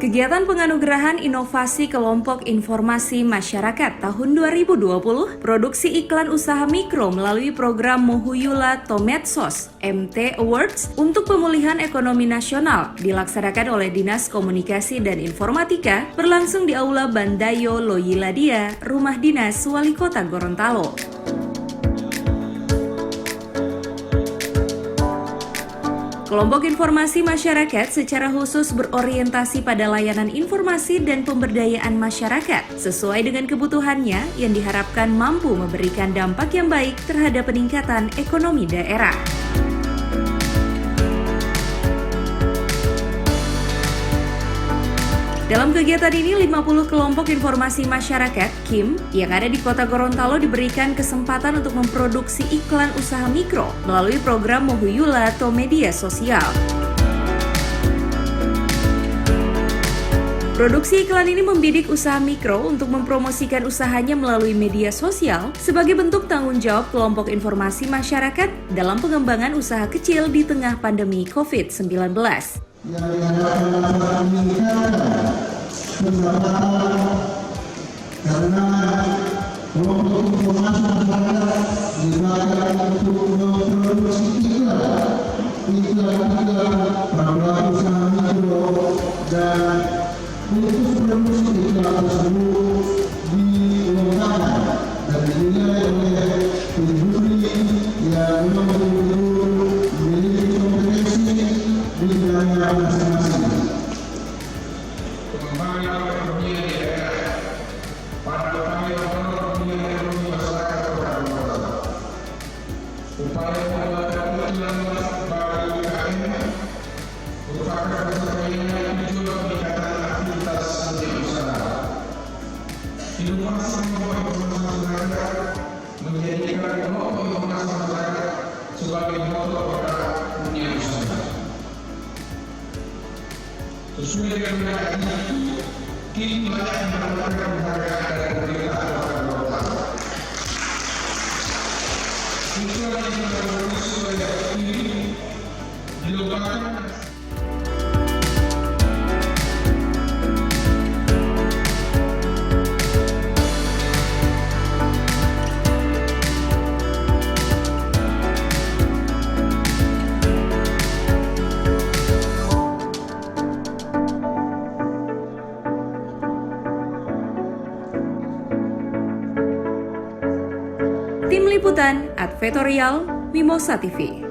Kegiatan penganugerahan inovasi kelompok informasi masyarakat tahun 2020, produksi iklan usaha mikro melalui program Mohuyula Tomedsos MT Awards untuk pemulihan ekonomi nasional dilaksanakan oleh Dinas Komunikasi dan Informatika berlangsung di Aula Bandayo Loyiladia, Rumah Dinas Wali Kota Gorontalo. Kelompok informasi masyarakat secara khusus berorientasi pada layanan informasi dan pemberdayaan masyarakat sesuai dengan kebutuhannya yang diharapkan mampu memberikan dampak yang baik terhadap peningkatan ekonomi daerah. Dalam kegiatan ini, 50 kelompok informasi masyarakat (KIM) yang ada di Kota Gorontalo diberikan kesempatan untuk memproduksi iklan usaha mikro melalui program Mohuyula atau media sosial. Produksi iklan ini membidik usaha mikro untuk mempromosikan usahanya melalui media sosial sebagai bentuk tanggung jawab kelompok informasi masyarakat dalam pengembangan usaha kecil di tengah pandemi COVID-19. Karena kelompok informasi masyarakat digunakan untuk memproduksi iklan pada usaha mikro dan untuk promosi iklan tersebut dilengkapi dan dinilai oleh penjuri yang memiliki kompetensi di bidangnya masing-masing. Pengembangan ekonomi di daerah pada upaya ekonomi masyarakat Kota Gorontalo. Upaya pembuatan iklan bagi UKM merupakan pencapaian tujuan peningkatan aktivitas dunia usaha. Inovasi kelompok informasi masyarakat menjadikan kelompok informasi masyarakat sebagai motor bergerak dunia usaha. Sesuai dengan wilayah ini, kini banyak mendapatkan penghargaan dari pemerintah Kota Gorontalo. Iklan yang diproduksi oleh ini dilombakan. Tim Liputan, Advertorial, Mimosa TV.